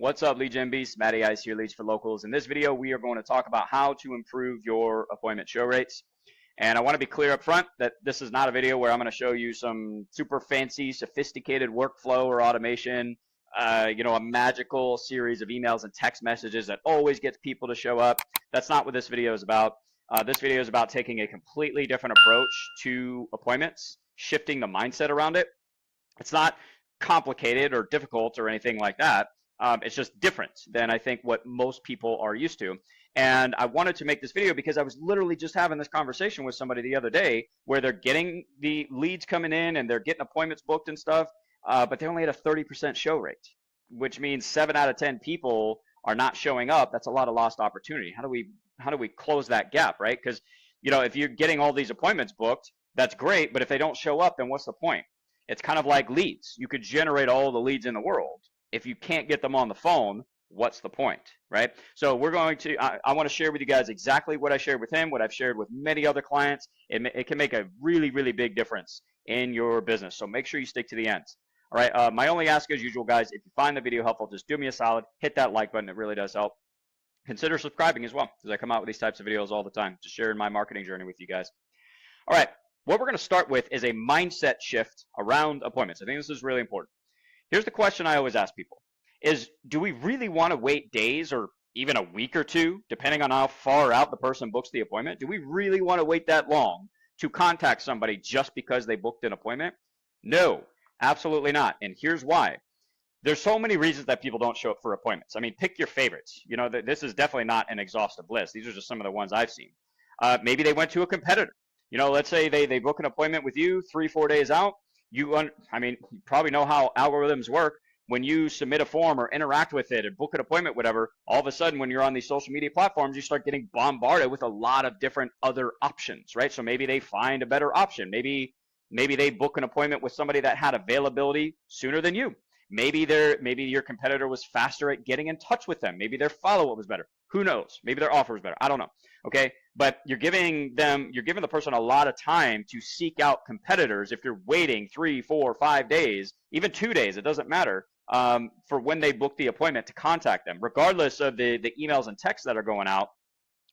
What's up, lead gen beasts? Matty Ice here, Leads for Locals. In this video, we are going to talk about how to improve your appointment show rates. And I want to be clear up front that this is not a video where I'm going to show you some super fancy, sophisticated workflow or automation, a magical series of emails and text messages that always gets people to show up. That's not what this video is about. This video is about taking a completely different approach to appointments, shifting the mindset around it. It's not complicated or difficult or anything like that. It's just different than I think what most people are used to. And I wanted to make this video because I was literally just having this conversation with somebody the other day where they're getting the leads coming in and they're getting appointments booked and stuff, but they only had a 30% show rate, which means 7 out of 10 people are not showing up. That's a lot of lost opportunity. How do we close that gap, right? Because if you're getting all these appointments booked, that's great, but if they don't show up, then what's the point? It's kind of like leads. You could generate all the leads in the world. If you can't get them on the phone, what's the point, right? So we're going to, I want to share with you guys exactly what I shared with him, what I've shared with many other clients. It can make a really, really big difference in your business. So make sure you stick to the end. All right, my only ask as usual, guys, if you find the video helpful, just do me a solid, hit that like button. It really does help. Consider subscribing as well, because I come out with these types of videos all the time, just sharing my marketing journey with you guys. All right, what we're going to start with is a mindset shift around appointments. I think this is really important. Here's the question I always ask people is, do we really want to wait days or even a week or two, depending on how far out the person books the appointment? Do we really want to wait that long to contact somebody just because they booked an appointment? No, absolutely not. And here's why. There's so many reasons that people don't show up for appointments. I mean, pick your favorites. This is definitely not an exhaustive list. These are just some of the ones I've seen. Maybe they went to a competitor. Let's say they book an appointment with you 3-4 days out. You probably know how algorithms work. When you submit a form or interact with it and book an appointment, whatever, all of a sudden when you're on these social media platforms, you start getting bombarded with a lot of different other options, right? So maybe they find a better option. Maybe they book an appointment with somebody that had availability sooner than you. Maybe your competitor was faster at getting in touch with them. Maybe their follow-up was better. Who knows? Maybe their offer was better. I don't know. Okay, but you're giving the person a lot of time to seek out competitors. If you're waiting 3, 4, 5 days, even 2 days, it doesn't matter, for when they book the appointment to contact them, regardless of the emails and texts that are going out.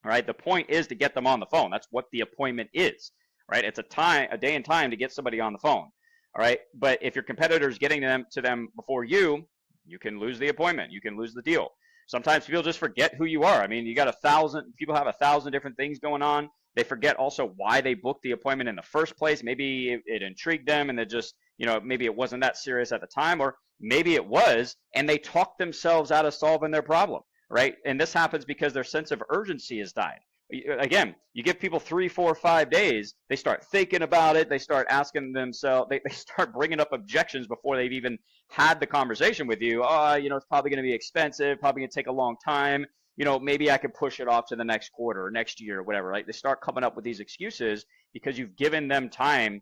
All right, the point is to get them on the phone. That's what the appointment is, right? It's a day and time to get somebody on the phone. All right, but if your competitor is getting to them before you can lose the appointment. You can lose the deal. Sometimes people just forget who you are. I mean, people have 1,000 different things going on. They forget also why they booked the appointment in the first place. Maybe it intrigued them and they just, maybe it wasn't that serious at the time, or maybe it was, and they talked themselves out of solving their problem, right? And this happens because their sense of urgency has died. Again, you give people 3, 4, 5 days, they start thinking about it, they start asking themselves, they start bringing up objections before they've even had the conversation with you. It's probably going to be expensive, probably going to take a long time, maybe I could push it off to the next quarter or next year or whatever, right? They start coming up with these excuses because you've given them time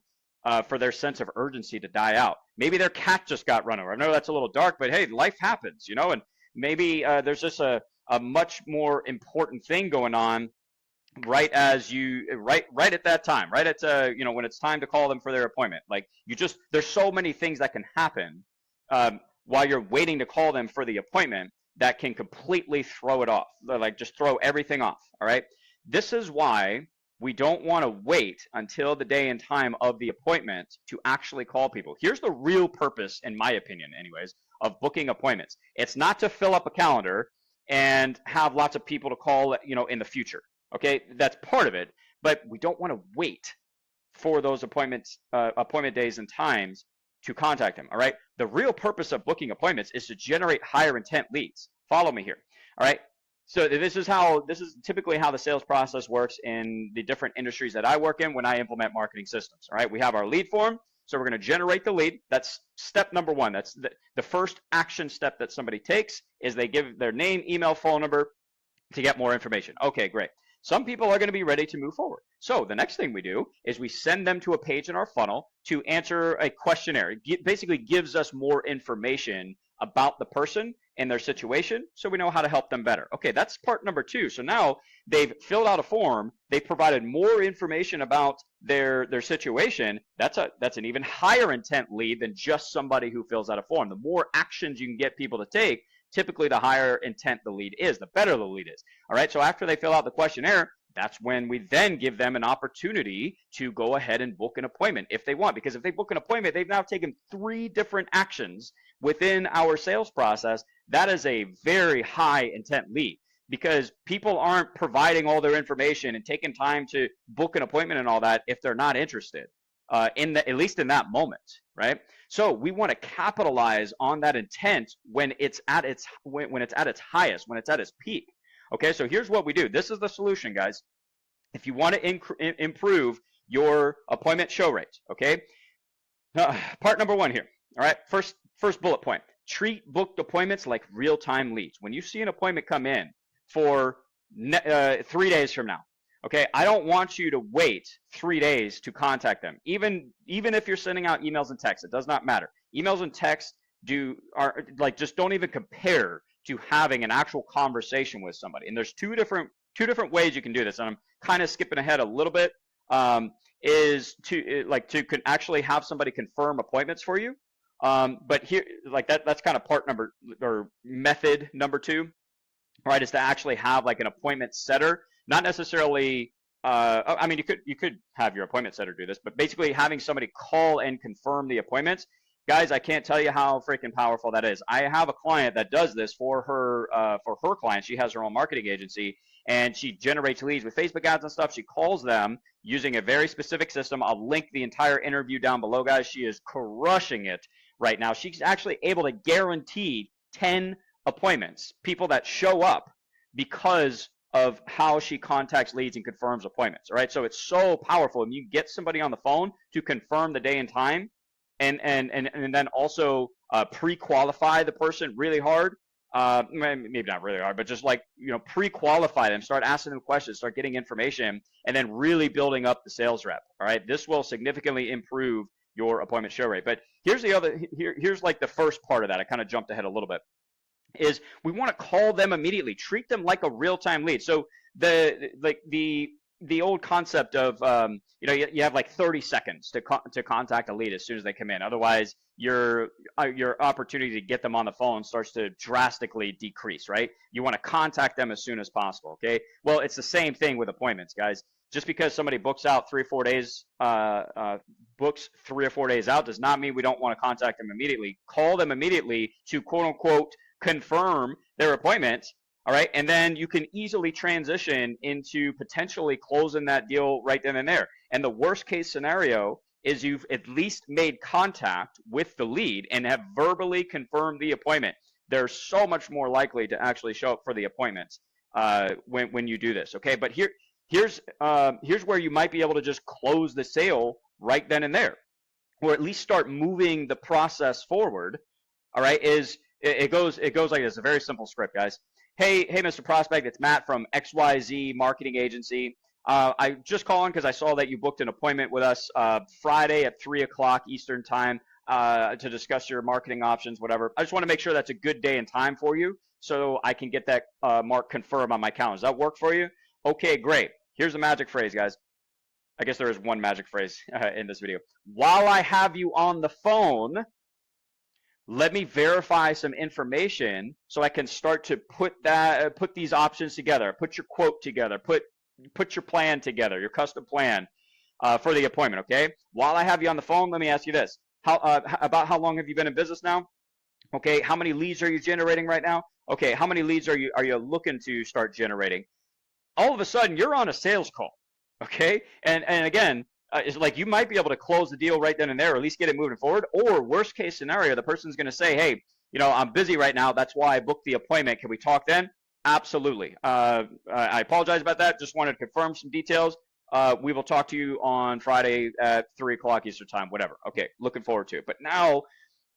for their sense of urgency to die out. Maybe their cat just got run over. I know that's a little dark, but hey, life happens, and maybe there's just a much more important thing going on right at that time, right at when it's time to call them for their appointment. Like there's so many things that can happen while you're waiting to call them for the appointment that can completely throw it off, like just throw everything off. All right, this is why we don't want to wait until the day and time of the appointment to actually call people. Here's the real purpose, in my opinion anyways, of booking appointments. It's not to fill up a calendar and have lots of people to call in the future. Okay, that's part of it, but we don't want to wait for those appointment days and times to contact them. All right, the real purpose of booking appointments is to generate higher intent leads. Follow me here. All right, so this is typically how the sales process works in the different industries that I work in when I implement marketing systems. All right, we have our lead form, so we're going to generate the lead. That's step number one. That's the first action step that somebody takes, is they give their name, email, phone number to get more information. Okay, great. Some people are going to be ready to move forward. So the next thing we do is we send them to a page in our funnel to answer a questionnaire. It basically gives us more information about the person and their situation so we know how to help them better. Okay, that's part number 2. So now they've filled out a form, they've provided more information about their situation. That's an even higher intent lead than just somebody who fills out a form. The more actions you can get people to take, typically the higher intent the lead is, the better the lead is. All right, so after they fill out the questionnaire, that's when we then give them an opportunity to go ahead and book an appointment if they want. Because if they book an appointment, they've now taken 3 different actions within our sales process. That is a very high intent lead, because people aren't providing all their information and taking time to book an appointment and all that if they're not interested, at least in that moment, right? So we want to capitalize on that intent when it's at its highest, when it's at its peak. Okay, so here's what we do. This is the solution, guys. If you want to improve your appointment show rate, okay? Part number 1 here. All right, first bullet point. Treat booked appointments like real-time leads. When you see an appointment come in for 3 days from now, okay, I don't want you to wait 3 days to contact them. Even if you're sending out emails and texts, it does not matter. Emails and texts just don't even compare to having an actual conversation with somebody. And there's two different ways you can do this. And I'm kind of skipping ahead a little bit. Is to actually have somebody confirm appointments for you. But here, that's kind of method number 2, right? Is to actually have like an appointment setter, not necessarily. I mean, you could have your appointment setter do this, but basically having somebody call and confirm the appointments. Guys, I can't tell you how freaking powerful that is. I have a client that does this for her clients. She has her own marketing agency, and she generates leads with Facebook ads and stuff. She calls them using a very specific system. I'll link the entire interview down below, guys. She is crushing it right now. She's actually able to guarantee 10 appointments, people that show up because of how she contacts leads and confirms appointments. All right, so it's so powerful. And you get somebody on the phone to confirm the day and time, and then also pre-qualify the person really hard. Maybe not really hard, but just pre-qualify them, start asking them questions, start getting information, and then really building up the sales rep. All right, this will significantly improve your appointment show rate. But here's like the first part of that. I kind of jumped ahead a little bit. Is we want to call them immediately, treat them like a real-time lead. So the old concept of you have like 30 seconds to contact a lead as soon as they come in. Otherwise, your opportunity to get them on the phone starts to drastically decrease, right? You want to contact them as soon as possible, okay? Well, it's the same thing with appointments, guys. Just because somebody books out 3 or 4 days, books 3 or 4 days out does not mean we don't want to contact them immediately. Call them immediately to quote unquote confirm their appointment. All right, and then you can easily transition into potentially closing that deal right then and there. And the worst case scenario is you've at least made contact with the lead and have verbally confirmed the appointment. They're so much more likely to actually show up for the appointments when you do this. Okay, but here's where you might be able to just close the sale right then and there, or at least start moving the process forward. All right, it goes like this. It's a very simple script, guys. Hey, Mr. Prospect, it's Matt from XYZ Marketing Agency. I just calling because I saw that you booked an appointment with us Friday at 3 o'clock Eastern time to discuss your marketing options, whatever. I just want to make sure that's a good day and time for you so I can get that mark confirmed on my calendar. Does that work for you? Okay, great. Here's the magic phrase, guys. I guess there is one magic phrase in this video. While I have you on the phone, let me verify some information so I can start to put these options together, put your quote together, put your plan together, your custom plan for the appointment. Okay. While I have you on the phone, let me ask you this: about how long have you been in business now? Okay. How many leads are you generating right now? Okay. How many leads are you looking to start generating? All of a sudden, you're on a sales call. Okay. And again, it's like you might be able to close the deal right then and there, or at least get it moving forward. Or worst case scenario, the person's going to say, hey, I'm busy right now. That's why I booked the appointment. Can we talk then? Absolutely. I apologize about that. Just wanted to confirm some details. We will talk to you on Friday at 3 o'clock Eastern time, whatever. Okay, looking forward to it. But now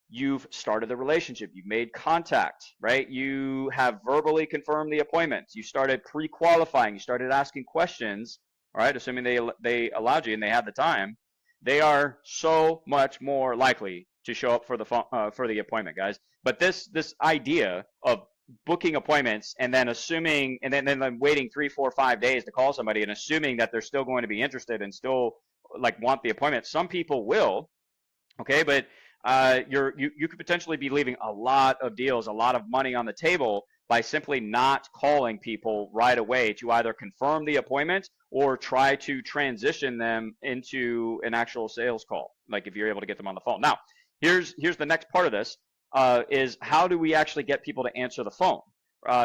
you've started the relationship. You've made contact, right? You have verbally confirmed the appointment. You started pre-qualifying. You started asking questions. All right, assuming they allowed you and they had the time, they are so much more likely to show up for the appointment, guys. But this idea of booking appointments and then assuming and then waiting 3, 4, 5 days to call somebody and assuming that they're still going to be interested and still want the appointment. Some people will, okay, but you could potentially be leaving a lot of deals, a lot of money on the table by simply not calling people right away to either confirm the appointment or try to transition them into an actual sales call, like if you're able to get them on the phone. Now, here's the next part of this, is how do we actually get people to answer the phone?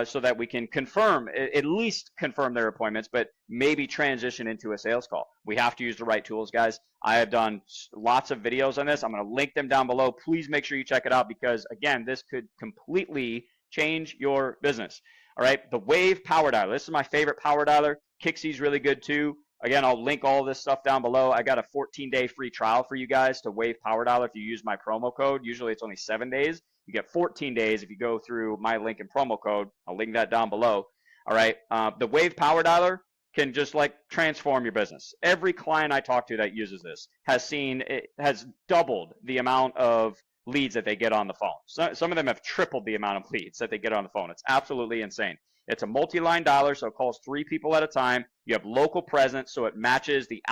So that we can confirm, at least confirm their appointments, but maybe transition into a sales call. We have to use the right tools, guys. I have done lots of videos on this. I'm going to link them down below. Please make sure you check it out because, again, this could completely change your business. All right, the WAVV power dialer. This is my favorite power dialer. Kixie's really good too. Again, I'll link all this stuff down below. I got a 14-day free trial for you guys to WAVV power dialer if you use my promo code. Usually it's only 7 days. You get 14 days if you go through my link and promo code. I'll link that down below. All right, the WAVV power dialer can just like transform your business. Every client I talk to that uses this has doubled the amount of leads that they get on the phone. So, some of them have tripled the amount of leads that they get on the phone. It's absolutely insane. It's a multi-line dialer, so it calls 3 people at a time. You have local presence, so it matches the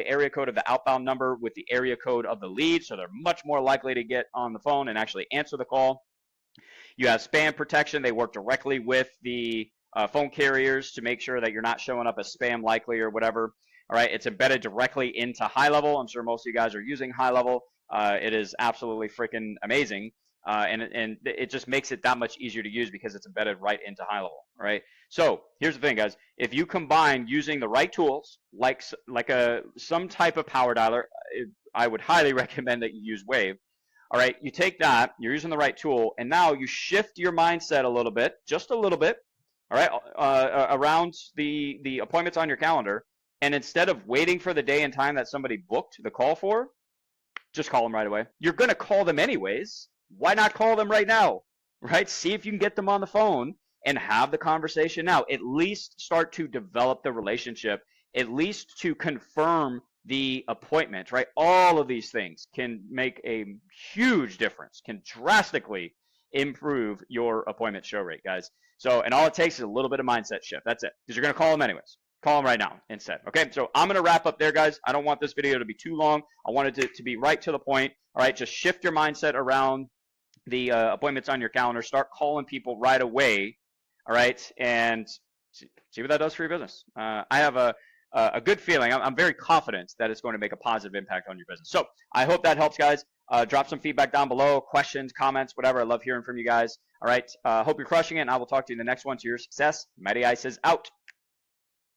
area code of the outbound number with the area code of the lead, so they're much more likely to get on the phone and actually answer the call. You have spam protection. They work directly with the phone carriers to make sure that you're not showing up as spam likely or whatever. All right, it's embedded directly into HighLevel. I'm sure most of you guys are using HighLevel. It is absolutely freaking amazing. And it just makes it that much easier to use because it's embedded right into HighLevel, all right? So here's the thing, guys. If you combine using the right tools, like some type of power dialer, I would highly recommend that you use WAVV. All right, you take that, you're using the right tool, and now you shift your mindset a little bit, just a little bit, all right, around the appointments on your calendar, and instead of waiting for the day and time that somebody booked the call for, just call them right away. You're going to call them anyways. Why not call them right now, right? See if you can get them on the phone and have the conversation now. At least start to develop the relationship, at least to confirm the appointment, right? All of these things can make a huge difference, can drastically improve your appointment show rate, guys. So, and all it takes is a little bit of mindset shift. That's it, because you're going to call them anyways. Call them right now instead. Okay, so I'm going to wrap up there, guys. I don't want this video to be too long. I wanted it to be right to the point. All right, just shift your mindset around the appointments on your calendar. Start calling people right away. All right, and see what that does for your business. I have a good feeling. I'm very confident that it's going to make a positive impact on your business. So I hope that helps, guys. Drop some feedback down below, questions, comments, whatever. I love hearing from you guys. All right, hope you're crushing it, and I will talk to you in the next one. To your success, Matty Ice is out.